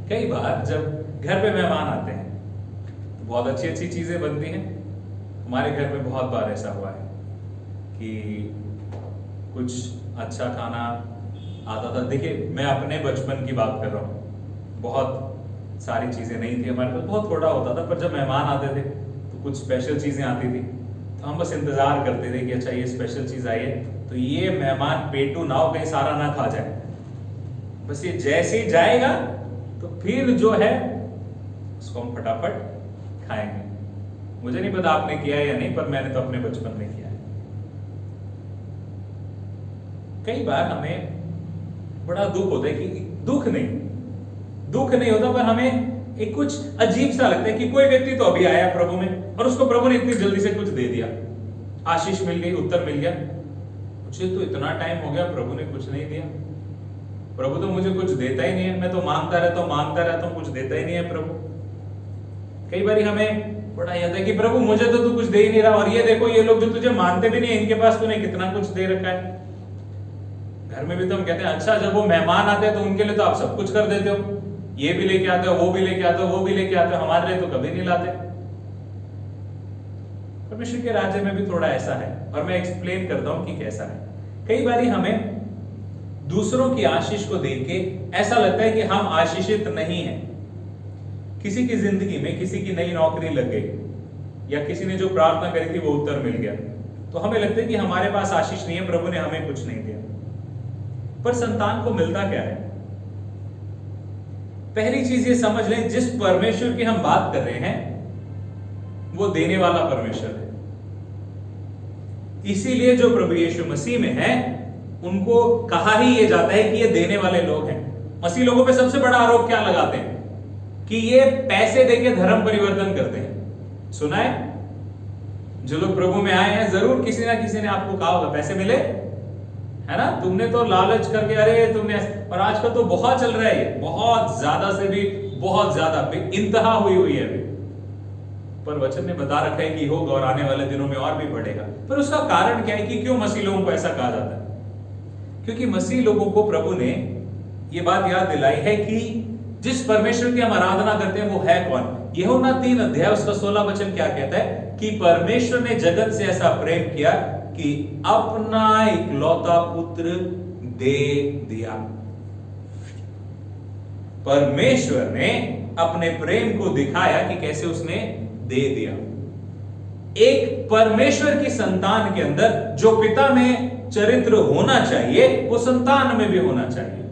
कई बार जब घर पे मेहमान आते हैं तो बहुत अच्छी अच्छी चीजें बनती हैं। हमारे घर में बहुत बार ऐसा हुआ है कि कुछ अच्छा खाना आता था। देखिए मैं अपने बचपन की बात कर रहा हूँ, बहुत सारी चीजें नहीं थी हमारे पास, बहुत थोड़ा होता था, पर जब मेहमान आते थे तो कुछ स्पेशल चीजें आती थी, तो हम बस इंतजार करते थे कि अच्छा ये स्पेशल चीज आई है तो ये मेहमान पेटू ना हो, कहीं सारा ना खा जाए। बस ये जैसे ही जाएगा तो फिर जो है उसको हम फटाफट खाएंगे। मुझे नहीं पता आपने किया है या नहीं, पर मैंने तो अपने बचपन में किया है। कई बार हमें बड़ा दुख होता है कि दुख नहीं होता, पर हमें एक कुछ अजीब सा लगता है कि कोई व्यक्ति तो अभी आया प्रभु में और उसको प्रभु ने इतनी जल्दी से कुछ दे दिया, आशीष मिल गई, उत्तर मिल गया। मुझे तो इतना टाइम हो गया, प्रभु ने कुछ नहीं दिया, प्रभु तो मुझे कुछ देता ही नहीं है, मैं तो मांगता रहता हूं, कुछ देता ही नहीं है प्रभु। कई बार हमें बड़ा याद है कि प्रभु मुझे तो तू कुछ दे ही नहीं रहा, और ये देखो ये लोग जो तुझे मानते भी नहीं है, इनके पास तूने कितना कुछ दे रखा है। घर में भी तो हम कहते हैं अच्छा जब वो मेहमान आते हैं तो उनके लिए तो आप सब कुछ कर देते हो, ये भी लेके आते हो, वो भी लेके आते हो, वो भी लेके आते हो, हमारे लिए तो कभी नहीं लाते। परमेश्वर के राज्य में भी थोड़ा ऐसा है, और मैं एक्सप्लेन करता हूं कि कैसा है। कई बार हमें दूसरों की आशीष को देख के ऐसा लगता है कि हम आशीषित नहीं हैं। किसी की जिंदगी में किसी की नई नौकरी लग गई, या किसी ने जो प्रार्थना करी थी वो उत्तर मिल गया, तो हमें लगता है कि हमारे पास आशीष नहीं है, प्रभु ने हमें कुछ नहीं दिया। पर संतान को मिलता क्या है? पहली चीज ये समझ लें, जिस परमेश्वर की हम बात कर रहे हैं वो देने वाला परमेश्वर है। इसीलिए जो प्रभु यीशु मसीह में है उनको कहा ही ये जाता है कि ये देने वाले लोग हैं। मसीह लोगों पे सबसे बड़ा आरोप क्या लगाते हैं? कि ये पैसे देके धर्म परिवर्तन करते हैं। सुना है? जो लोग प्रभु में आए हैं, जरूर किसी ना किसी ने आपको कहा होगा पैसे मिले, है ना, तुमने तो लालच करके, अरे तुमने, और आजकल तो बहुत चल रहा है ये, बहुत ज्यादा से भी बहुत ज्यादा इंतहा हुई है अभी। पर वचन ने बता रखा है कि होगा और आने वाले दिनों में और भी बढ़ेगा। पर उसका कारण क्या है कि क्यों मसीह लोगों को ऐसा कहा जाता है? क्योंकि मसीह लोगों को प्रभु ने यह बात याद दिलाई है कि जिस परमेश्वर की हम आराधना करते हैं वो है कौन। यूहन्ना 3 अध्याय उसका 16 वचन क्या कहता है कि परमेश्वर ने जगत से ऐसा प्रेम किया कि अपना इकलौता पुत्र दे दिया। परमेश्वर ने अपने प्रेम को दिखाया कि कैसे उसने दे दिया। एक परमेश्वर की संतान के अंदर जो पिता में चरित्र होना चाहिए वो संतान में भी होना चाहिए।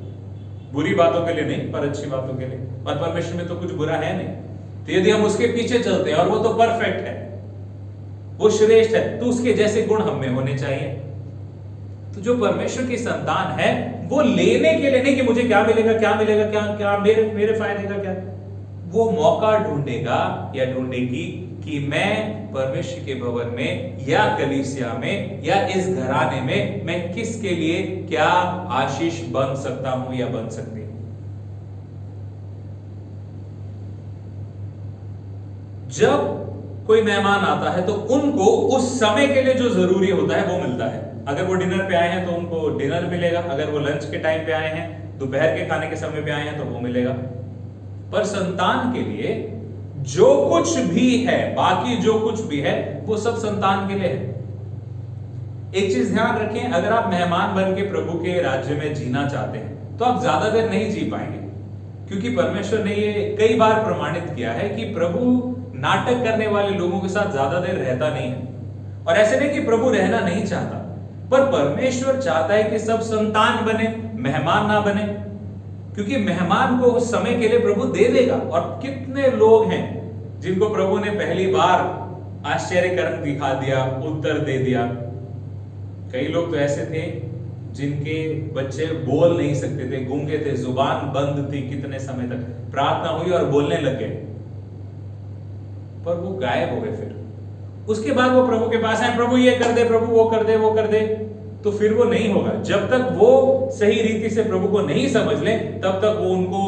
बुरी बातों के लिए नहीं, पर अच्छी बातों के लिए। और परमेश्वर में तो कुछ बुरा है नहीं, तो यदि हम उसके पीछे चलते हैं और वो तो परफेक्ट है, वो श्रेष्ठ है, तो उसके जैसे गुण हम में होने चाहिए। तो जो परमेश्वर की संतान है वो लेने के लिए नहीं कि मुझे क्या मिलेगा, क्या मिलेगा, क्या क्या मेरे फायदे का क्या, वो मौका ढूंढेगा या ढूंढेगी कि मैं परमेश्वर के भवन में या कलीसिया में या इस घराने में मैं किसके लिए क्या आशीष बन सकता हूं या बन सकती हूं। जब कोई मेहमान आता है तो उनको उस समय के लिए जो जरूरी होता है वो मिलता है। अगर वो डिनर पे आए हैं तो उनको डिनर मिलेगा, अगर वो लंच के टाइम पे आए हैं, दोपहर के खाने के समय पे आए हैं तो वो मिलेगा। पर संतान के लिए जो कुछ भी है, बाकी जो कुछ भी है वो सब संतान के लिए है। एक चीज ध्यान रखें, अगर आप मेहमान बन के प्रभु के राज्य में जीना चाहते हैं तो आप ज्यादा देर नहीं जी पाएंगे, क्योंकि परमेश्वर ने ये कई बार प्रमाणित किया है कि प्रभु नाटक करने वाले लोगों के साथ ज्यादा देर रहता नहीं है। और ऐसे नहीं कि प्रभु रहना नहीं चाहता, पर परमेश्वर चाहता है कि सब संतान बने, मेहमान ना बने, क्योंकि मेहमान को उस समय के लिए प्रभु दे देगा। और कितने लोग हैं जिनको प्रभु ने पहली बार आश्चर्य कर्म दिखा दिया, उत्तर दे दिया। कई लोग तो ऐसे थे जिनके बच्चे बोल नहीं सकते थे, गूंगे थे, जुबान बंद थी, कितने समय तक प्रार्थना हुई और बोलने लग गए, पर वो गायब हो गए। फिर उसके बाद वो प्रभु के पास आए, प्रभु ये कर दे, प्रभु वो कर दे, वो कर दे, तो फिर वो नहीं होगा। जब तक वो सही रीति से प्रभु को नहीं समझ ले तब तक वो उनको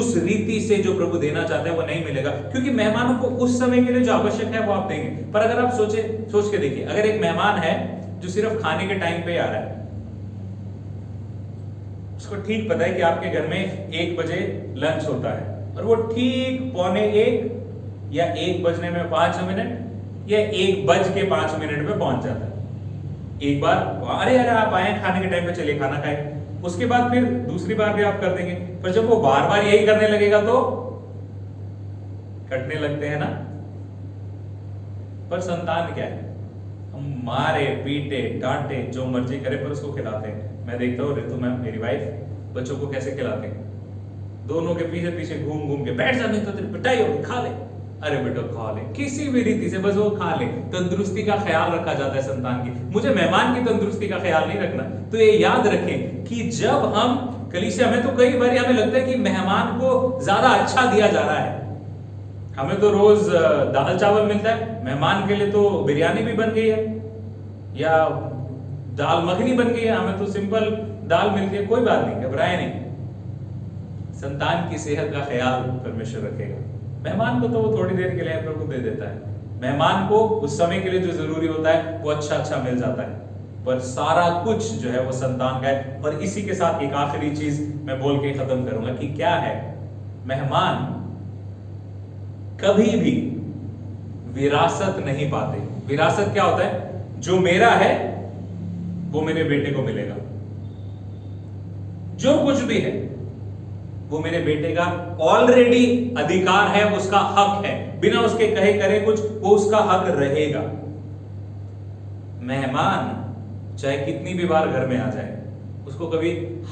उस रीति से जो प्रभु देना चाहते हैं वो नहीं मिलेगा, क्योंकि मेहमानों को उस समय के लिए जो आवश्यक है वो आप देंगे। पर अगर आप सोच के देखिए, अगर एक मेहमान है जो सिर्फ खाने के टाइम पे आ रहा है, उसको ठीक पता है कि आपके घर में 1 बजे लंच होता है, और वो ठीक 12:45 या 1 बजने में 5 मिनट या 1:05 में पहुंच जाता है। एक बार अरे आप आए खाने के टाइम पे, चलिए खाना खाए, उसके बाद फिर दूसरी बार भी आप कर देंगे। पर जब वो बार बार यही करने लगेगा तो कटने लगते हैं ना। पर संतान क्या है, हम मारे पीटे डांटे जो मर्जी करे पर उसको खिलाते हैं। मैं देखता हूँ ऋतु मैम मेरी वाइफ बच्चों को कैसे खिलाते हैं? दोनों के पीछे पीछे घूम घूम के, बैठ जा नहीं तो तेरी पिटाई होगी, खा ले। अरे बेटा खा ले, किसी भी रीति से बस वो खा ले। तंदुरुस्ती का ख्याल रखा जाता है संतान की। मुझे मेहमान की तंदुरुस्ती का ख्याल नहीं रखना। तो ये याद रखें कि जब हम कलीसिया में, तो कई बार हमें लगता है कि मेहमान को ज्यादा अच्छा दिया जा रहा है। हमें तो रोज दाल चावल मिलता है, मेहमान के लिए तो बिरयानी भी बन गई है या दाल मखनी बन गई है। हमें तो सिंपल दाल मिलती है, कोई बात नहीं, घबराए नहीं। संतान की सेहत का ख्याल परमेश्वर रखेगा। मेहमान को तो वो थोड़ी देर के लिए प्रभु दे देता है। मेहमान को उस समय के लिए जो जरूरी होता है वो अच्छा मिल जाता है, पर सारा कुछ जो है वो संतान का है। और इसी के साथ एक आखिरी चीज मैं बोल के खत्म करूंगा कि क्या है, मेहमान कभी भी विरासत नहीं पाते। विरासत क्या होता है? जो मेरा है वो मेरे बेटे को मिलेगा, जो कुछ भी है वो मेरे बेटे का ऑलरेडी अधिकार है, उसका हक है, बिना उसके कहे करे कुछ, वो उसका हक रहेगा। मेहमान चाहे कितनी भी बार घर में आ जाए, उसको कभी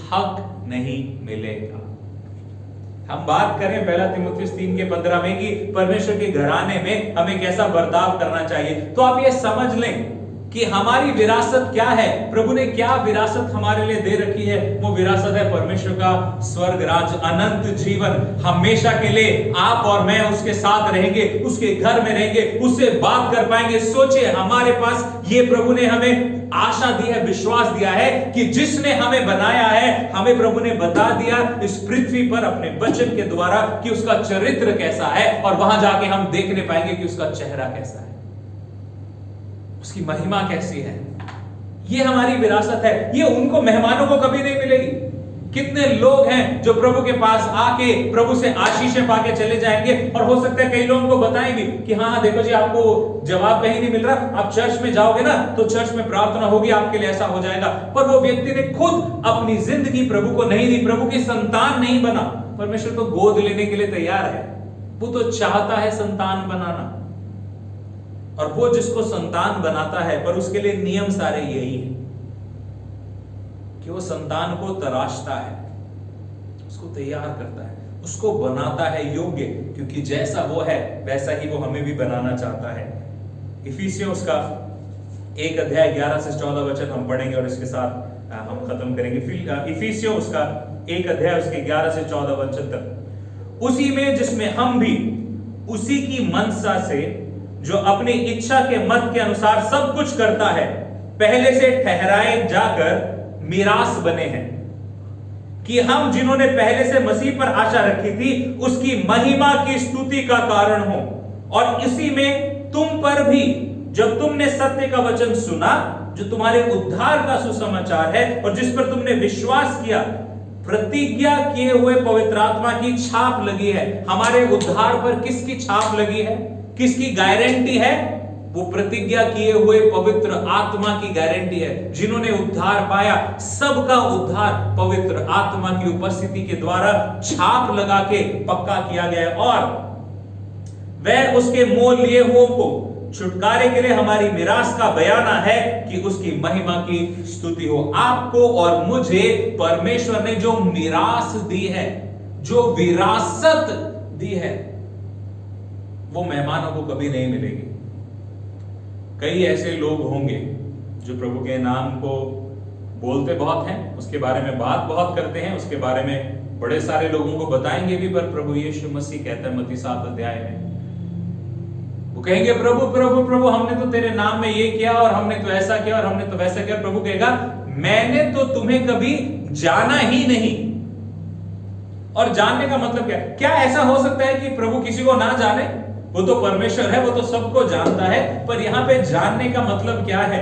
हक नहीं मिलेगा। हम बात करें 1 तीमुथियुस 3:15 में कि परमेश्वर के घराने में हमें कैसा बर्ताव करना चाहिए, तो आप ये समझ लें कि हमारी विरासत क्या है। प्रभु ने क्या विरासत हमारे लिए दे रखी है? वो विरासत है परमेश्वर का स्वर्ग राज, अनंत जीवन। हमेशा के लिए आप और मैं उसके साथ रहेंगे, उसके घर में रहेंगे, उससे बात कर पाएंगे। सोचिए, हमारे पास ये प्रभु ने हमें आशा दी है, विश्वास दिया है कि जिसने हमें बनाया है, हमें प्रभु ने बता दिया इस पृथ्वी पर अपने वचन के द्वारा कि उसका चरित्र कैसा है, और वहां जाके हम देखने पाएंगे कि उसका चेहरा कैसा है, उसकी महिमा कैसी है। ये हमारी विरासत है। ये उनको मेहमानों को कभी नहीं मिलेगी। कितने लोग हैं जो प्रभु के पास आके प्रभु से आशीषें पाके चले जाएंगे, और हो सकता है कई लोगों को बताएं भी कि हाँ देखो जी, आपको जवाब कहीं नहीं मिल रहा, आप चर्च में जाओगे ना तो चर्च में प्रार्थना होगी, आपके लिए ऐसा हो जाएगा। पर वो व्यक्ति ने खुद अपनी जिंदगी प्रभु को नहीं दी, प्रभु की संतान नहीं बना। परमेश्वर तो गोद लेने के लिए तैयार है, वो तो चाहता है संतान बनाना, और वो जिसको संतान बनाता है, पर उसके लिए नियम सारे यही है कि वो संतान को तराशता है, उसको तैयार करता है, उसको बनाता है योग्य, क्योंकि जैसा वो है वैसा ही वो हमें भी बनाना चाहता है। इफिसियों उसका 1:11-14 हम पढ़ेंगे और इसके साथ हम खत्म करेंगे। इफिसियों उसका 1:11-14 तक। उसी में जिसमें हम भी उसी की मनसा से, जो अपनी इच्छा के मत के अनुसार सब कुछ करता है, पहले से ठहराए जाकर मीरास बने हैं, कि हम जिन्होंने पहले से मसीह पर आशा रखी थी उसकी महिमा की स्तुति का कारण हो। और इसी में तुम पर भी, जब तुमने सत्य का वचन सुना, जो तुम्हारे उद्धार का सुसमाचार है, और जिस पर तुमने विश्वास किया, प्रतिज्ञा किए हुए पवित्र आत्मा की छाप लगी है। हमारे उद्धार पर किसकी छाप लगी है, किसकी गारंटी है? वो प्रतिज्ञा किए हुए पवित्र आत्मा की गारंटी है। जिन्होंने उद्धार पाया, सबका उद्धार पवित्र आत्मा की उपस्थिति के द्वारा छाप लगा के पक्का किया गया, और वह उसके मोल लिए हुओं को छुटकारे के लिए हमारी मिरास का बयाना है कि उसकी महिमा की स्तुति हो। आपको और मुझे परमेश्वर ने जो मिरास दी है, जो विरासत दी है, वो मेहमानों को कभी नहीं मिलेगी। कई ऐसे लोग होंगे जो प्रभु के नाम को बोलते बहुत हैं, उसके बारे में बात बहुत करते हैं, उसके बारे में बड़े सारे लोगों को बताएंगे भी, पर प्रभु यीशु मसीह कहता है मत्ती 7 में, वो कहेंगे प्रभु प्रभु प्रभु, हमने तो तेरे नाम में ये किया, और हमने तो ऐसा किया, और हमने तो वैसा किया। प्रभु कहेगा, मैंने तो तुम्हें कभी जाना ही नहीं। और जानने का मतलब क्या ऐसा हो सकता है कि प्रभु किसी को ना जाने? वो तो परमेश्वर है, वो तो सबको जानता है। पर यहां पे जानने का मतलब क्या है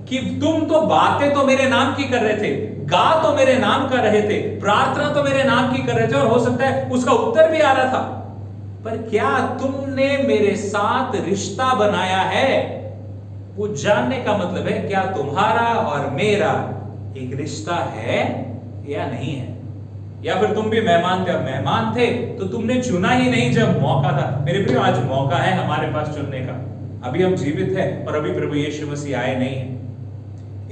कि तुम तो बातें तो मेरे नाम की कर रहे थे, गा तो मेरे नाम कर रहे थे, प्रार्थना तो मेरे नाम की कर रहे थे, और हो सकता है उसका उत्तर भी आ रहा था, पर क्या तुमने मेरे साथ रिश्ता बनाया है? वो जानने का मतलब है क्या तुम्हारा और मेरा एक रिश्ता है या नहीं है। या फिर तुम भी मेहमान थे, अब मेहमान थे तो तुमने चुना ही नहीं जब मौका था। मेरे प्रियो, आज मौका है हमारे पास चुनने का। अभी हम जीवित हैं और अभी प्रभु यीशु मसीह आए नहीं है।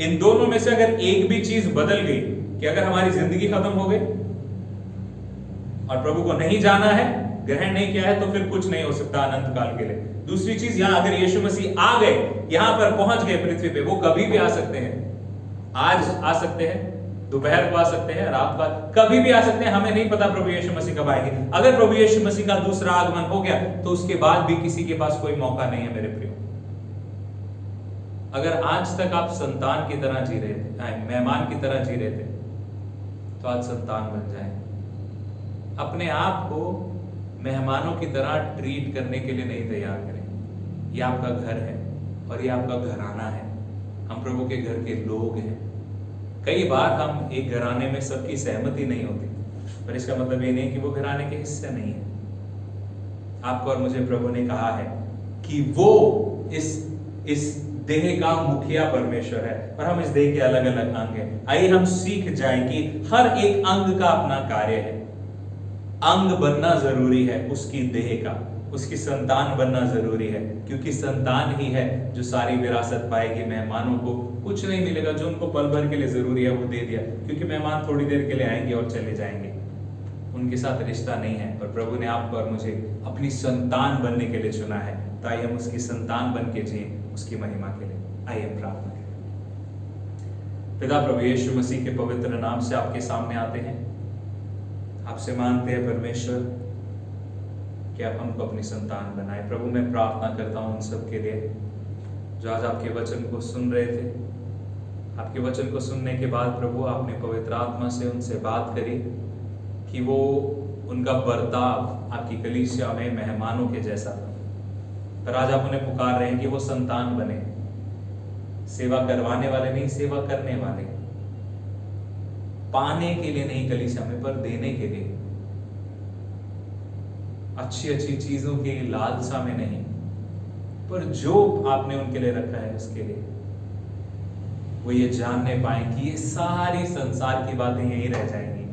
इन दोनों में से अगर एक भी चीज बदल गई, कि अगर हमारी जिंदगी खत्म हो गई और प्रभु को नहीं जाना है, ग्रहण नहीं किया है, तो फिर कुछ नहीं हो सकता अनंत काल के लिए। दूसरी चीज, यहां अगर यीशु मसीह आ गए, यहां पर पहुंच गए पृथ्वी पे, वो कभी भी आ सकते हैं। आज आ सकते हैं, दोपहर को आ सकते हैं, रात को कभी भी आ सकते हैं। हमें नहीं पता प्रभु यीशु मसीह कब आएंगे। अगर प्रभु यीशु मसीह का दूसरा आगमन हो गया तो उसके बाद भी किसी के पास कोई मौका नहीं है मेरे प्रियो। अगर आज तक आप संतान की तरह जी रहे थे, मेहमान की तरह जी रहे थे, तो आज संतान बन जाए। अपने आप को मेहमानों की तरह ट्रीट करने के लिए नहीं तैयार करें। ये आपका घर है और ये आपका घराना है। हम प्रभु के घर के लोग हैं। कई बार हम एक घराने में सबकी सहमति नहीं होती, पर इसका मतलब ये नहीं कि वो घराने के हिस्से नहीं है। आपको और मुझे प्रभु ने कहा है कि वो इस देह का मुखिया परमेश्वर है और हम इस देह के अलग अलग अंग हैं। आइए हम सीख जाएं कि हर एक अंग का अपना कार्य है। अंग बनना जरूरी है उसकी देह का, उसकी संतान बनना जरूरी है, क्योंकि संतान ही है जो सारी विरासत पाएगी। मेहमानों को कुछ नहीं मिलेगा, जो उनको पल भर के लिए जरूरी है वो दे दिया, क्योंकि मेहमान थोड़ी देर के लिए आएंगे और चले जाएंगे, उनके साथ रिश्ता नहीं है। पर प्रभु ने आपको और मुझे अपनी संतान बनने के लिए चुना है, तो आइए हम उसकी संतान बन के जिए उसकी महिमा के लिए। आइए हम प्रार्थना करें। पिता प्रभु यीशु मसीह के पवित्र नाम से आपके सामने आते हैं, आपसे मांगते हैं परमेश्वर कि आप हमको अपनी संतान बनाए। प्रभु मैं प्रार्थना करता हूं उन सब के लिए जो आज आपके वचन को सुन रहे थे। आपके वचन को सुनने के बाद प्रभु आपने पवित्र आत्मा से उनसे बात करी कि वो उनका बर्ताव आपकी कलीसिया में मेहमानों के जैसा था, पर आज आप उन्हें पुकार रहे हैं कि वो संतान बने, सेवा करवाने वाले नहीं, सेवा करने वाले, पाने के लिए नहीं कलीसिया में, पर देने के लिए, अच्छी अच्छी चीजों की लालसा में नहीं, पर जो आपने उनके लिए रखा है उसके लिए वो ये जानने पाए कि ये सारी संसार की बातें यहीं रह जाएंगी,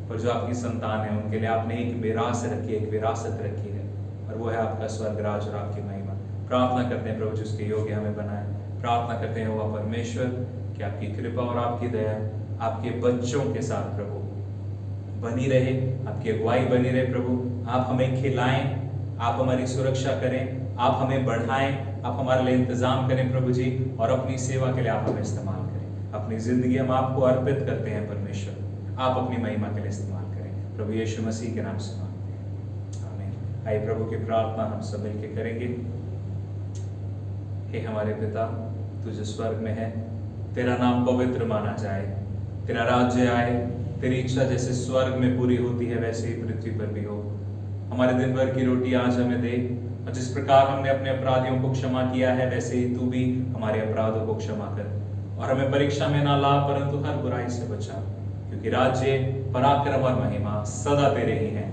पर जो आपकी संतान है उनके लिए आपने एक विरासत रखी है, एक विरासत रखी है, और वो है आपका स्वर्गराज और आपकी महिमा। प्रार्थना करते हैं प्रभु जिसके योग्य हमें बनाए। प्रार्थना करते हैं वो परमेश्वर कि आपकी कृपा और आपकी दया आपके बच्चों के साथ प्रभु बनी रहे, आपकी अगुवाई बनी रहे। प्रभु आप हमें खिलाएं, आप हमारी सुरक्षा करें, आप हमें बढ़ाएं, आप हमारे लिए इंतजाम करें प्रभु जी, और अपनी सेवा के लिए आप हमें इस्तेमाल करें। अपनी जिंदगी हम आपको अर्पित करते हैं परमेश्वर, आप अपनी महिमा के लिए इस्तेमाल करें। प्रभु यीशु मसीह के नाम से मांगते हैं, आमीन। आइए प्रभु की प्रार्थना हम सब मिलकर करेंगे। हे हमारे पिता, तू जो स्वर्ग में है, तेरा नाम पवित्र माना जाए, तेरा राज्य आए, तेरी इच्छा जैसे स्वर्ग में पूरी होती है वैसे ही पृथ्वी पर भी हो। हमारे दिन भर की रोटी आज हमें दे, और जिस प्रकार हमने अपने अपराधियों को क्षमा किया है वैसे ही तू भी हमारे अपराधों को क्षमा कर, और हमें परीक्षा में ना ला परंतु हर बुराई से बचा, क्योंकि राज्य, पराक्रम और महिमा सदा तेरे ही हैं,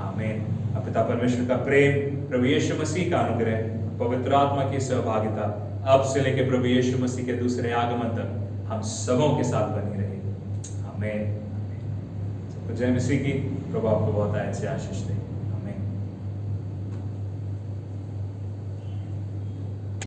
आमीन। पिता परमेश्वर का प्रेम, प्रभु यीशु मसीह का अनुग्रह, पवित्र आत्मा की सहभागिता अब से लेकर प्रभु यीशु मसीह के दूसरे आगमन तक हम सबों के साथ बनी रहे, आमीन। जय मसीह की। प्रभु आपको बहुत अच्छे आशीष दे।